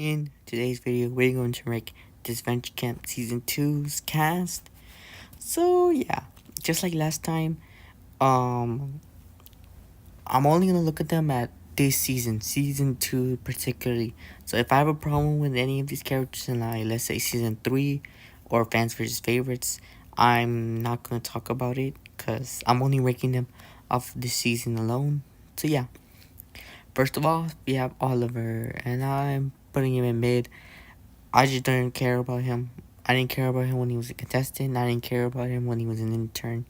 In today's video, we're going to rank Disventure Camp Season 2's cast. So yeah, just like last time, um, I'm only gonna look at them at this Season 2 particularly. So if I have a problem with any of these characters in like, let's say Season 3 or fans versus favorites, I'm not gonna talk about it because I'm only ranking them off this season alone. So yeah, first of all, we have Oliver, and I'm putting him in mid. I just didn't care about him. I didn't care about him when he was a contestant. I didn't care about him when he was an intern.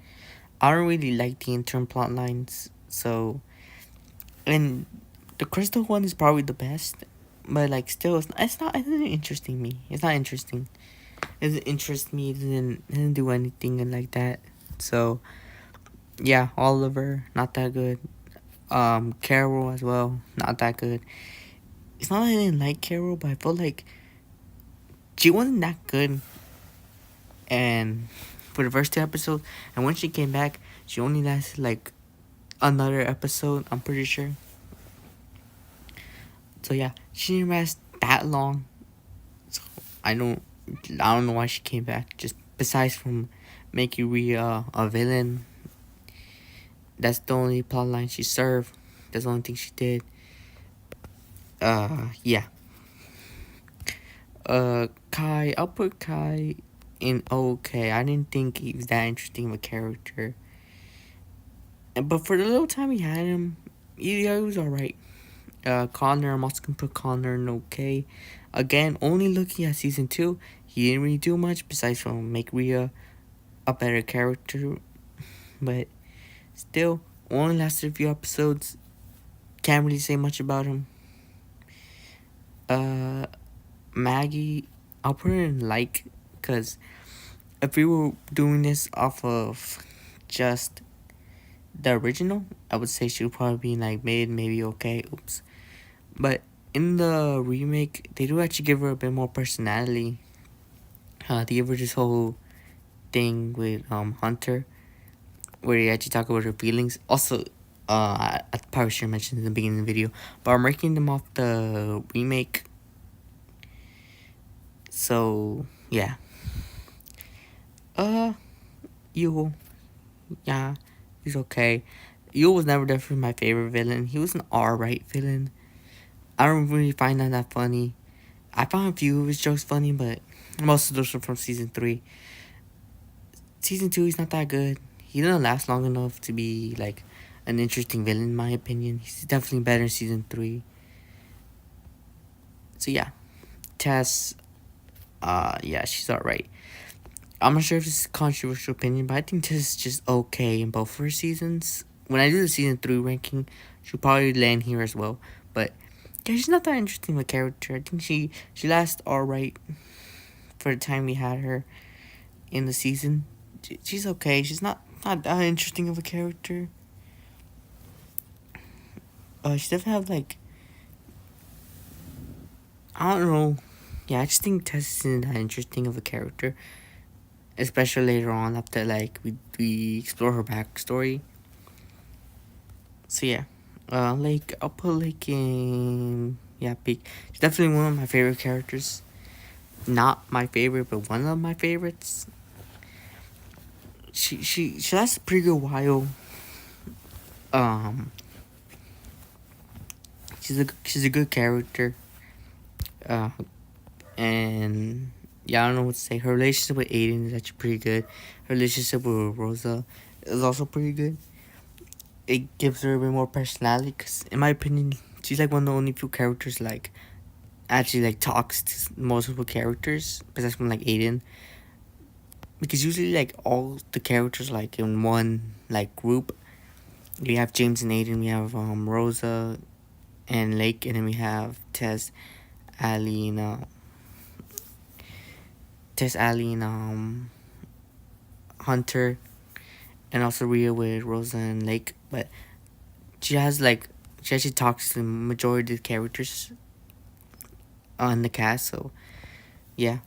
I don't really like the intern plot lines. So, and the crystal one is probably the best. But like, still, it doesn't interest me. It's not interesting. It doesn't interest me. It didn't do anything like that. So, yeah, Oliver, not that good. Carol as well, not that good. It's not that I didn't like Carol, but I felt like she wasn't that good. And for the first 2 episodes, and when she came back, she only lasted like another episode, I'm pretty sure. So yeah, she didn't last that long. So I don't know why she came back. Just besides from making Rhea a villain, that's the only plotline she served. That's the only thing she did. Yeah. Kai, I'll put Kai in okay. I didn't think he was that interesting of a character. But for the little time he had him, he was alright. Connor, I'm also gonna put Connor in okay. Again, only looking at season 2, he didn't really do much besides from make Rhea a better character. But still, only lasted a few episodes. Can't really say much about him. Maggie, I'll put her in like, because if we were doing this off of just the original, I would say she would probably be like mid, maybe okay. Oops. But in the remake, they do actually give her a bit more personality. They give her this whole thing with Hunter, where he actually talk about her feelings. Also, I probably should have mentioned in the beginning of the video, but I'm ranking them off the remake. So yeah. Yule, yeah, he's okay. Yule was never definitely my favorite villain. He was an alright villain. I don't really find that funny. I found a few of his jokes funny, but most of those are from season 3. Season 2, he's not that good. He didn't last long enough to be like an interesting villain, in my opinion. He's definitely better in season 3. So yeah, Tess, yeah, she's alright. I'm not sure if this is a controversial opinion, but I think Tess is just okay in both of her seasons. When I do the season 3 ranking, she'll probably land here as well. But yeah, she's not that interesting of a character. I think she lasts alright for the time we had her in the season. She's okay. She's not that interesting of a character. She doesn't have like, I don't know. Yeah, I just think Tess isn't that interesting of a character, especially later on after like we explore her backstory. So yeah, like I'll put like in peak. She's definitely one of my favorite characters. Not my favorite, but one of my favorites. She lasts a pretty good while. Um, she's a good character. And yeah, I don't know what to say. Her relationship with Aiden is actually pretty good. Her relationship with Rosa is also pretty good. It gives her a bit more personality, because in my opinion, she's like one of the only few characters like actually like talks to multiple characters, besides from like Aiden. Because usually like all the characters like in one like group. We have James and Aiden, we have Rosa and Lake, and then we have Allie, and Hunter, and also Rhea with Rosa and Lake. But she actually talks to the majority of the characters on the cast. So yeah.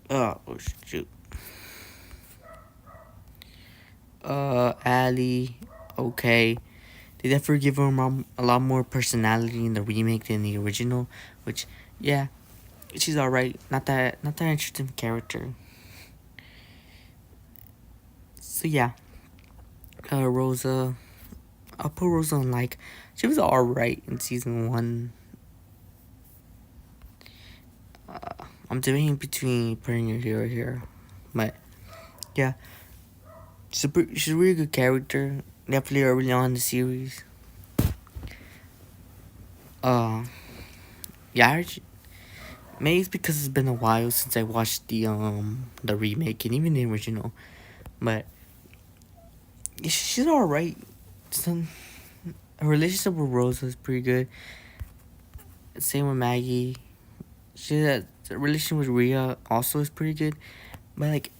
Oh shoot. Allie, okay. They definitely give her a lot more personality in the remake than the original, which Yeah, she's alright. Not that interesting character. So yeah, Rosa. I'll put Rosa on like she was alright in season one. I'm debating between putting her here or here, but yeah, she's a really good character. Definitely early on in the series. Uh, yeah, maybe it's because it's been a while since I watched the remake and even the original, but she's all right. Some her relationship with Rosa is pretty good. Same with Maggie. She has a relation with Rhea also is pretty good, but like,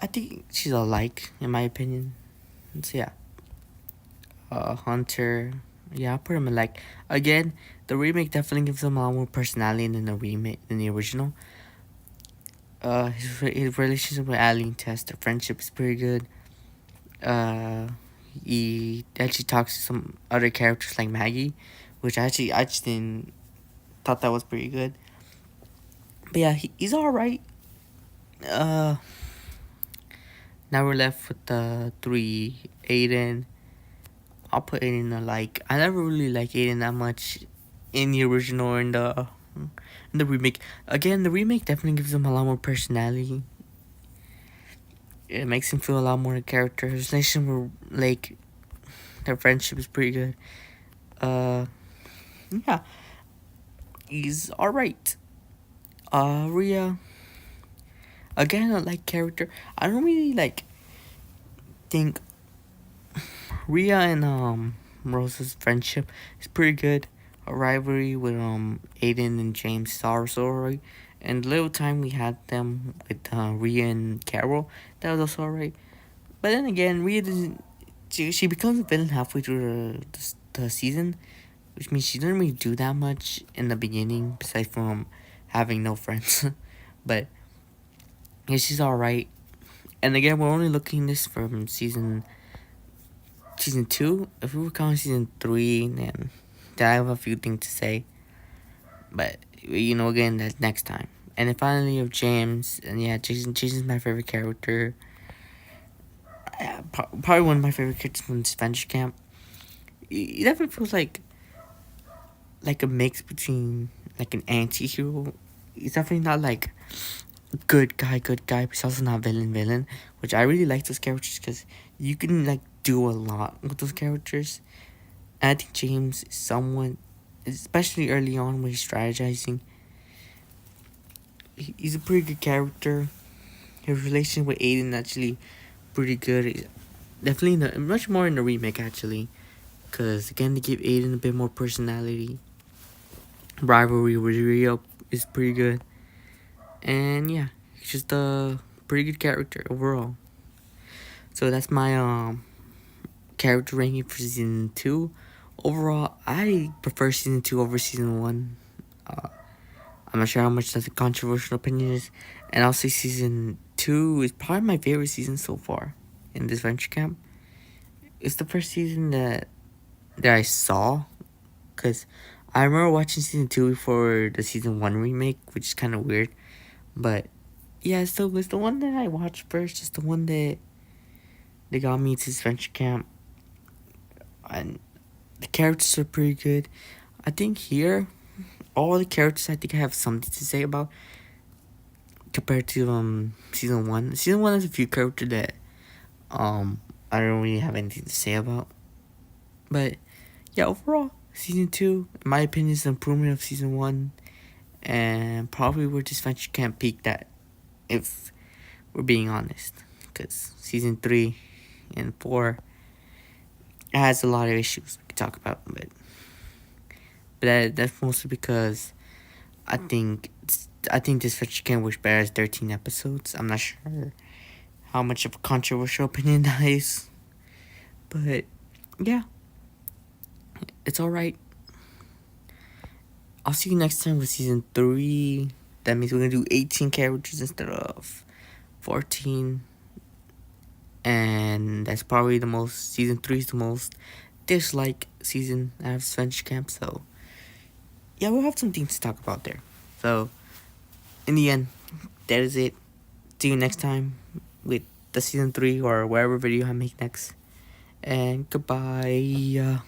I think she's alike in my opinion. So yeah, Hunter. Yeah, I put him in like again. The remake definitely gives him a lot more personality than the remake than the original. His relationship with Allie and Tess, their friendship is pretty good. Uh, he actually talks to some other characters like Maggie, which I just didn't thought that was pretty good. But yeah, he's all right. Uh, Now we're left with the three. Aiden. I'll put Aiden in the like. I never really liked Aiden that much in the original or in the remake. Again, the remake definitely gives him a lot more personality. It makes him feel a lot more a character. His relationship with like their friendship is pretty good. Uh, yeah, he's all right. Rhea. Again, I like character. I don't really like think Rhea and Rose's friendship is pretty good. A rivalry with Aiden and James is also alright. And the little time we had them with Rhea and Carol, that was also alright. But then again, Rhea doesn't. She becomes a villain halfway through the season, which means she doesn't really do that much in the beginning, besides from having no friends. But yeah, she's alright. And again, we're only looking this from season two. If we were counting season three, then I have a few things to say. But again, that's next time. And then finally, you have James, and yeah, Jason's my favorite character. Probably one of my favorite characters from Disventure Camp. He definitely feels like a mix between like an anti-hero. He's definitely not like good guy, but he's also not villain, which I really like those characters because you can like do a lot with those characters. And I think James is someone, especially early on when he's strategizing, he's a pretty good character. His relation with Aiden actually pretty good. Definitely much more in the remake actually, because again they give Aiden a bit more personality. Rivalry with Rio is pretty good, and yeah, he's just a pretty good character overall. So that's my character ranking for season two. Overall, I prefer season two over season one. I'm not sure how much that's a controversial opinion is, and I'll say season two is probably my favorite season so far in this venture camp. It's the first season that I saw, cause I remember watching season two before the season one remake, which is kind of weird, but yeah, so it's the one that I watched first. It's the one that got me to this venture camp, and the characters are pretty good. I think here, all the characters I think I have something to say about compared to season one. Season one has a few characters that I don't really have anything to say about. But yeah, overall, season two, in my opinion, is an improvement of season one, and probably where this venture can't peak that, if we're being honest, because season three and four has a lot of issues we could talk about, but that's mostly because I think this venture camp was better as 13 episodes. I'm not sure how much of a controversial opinion that is, but yeah, it's alright. I'll see you next time with season 3. That means we're gonna do 18 characters instead of 14. And that's probably the most, season 3 is the most disliked season out of Adventure Camp. So yeah, we'll have some things to talk about there. So in the end, that is it. See you next time with the season 3 or whatever video I make next. And goodbye.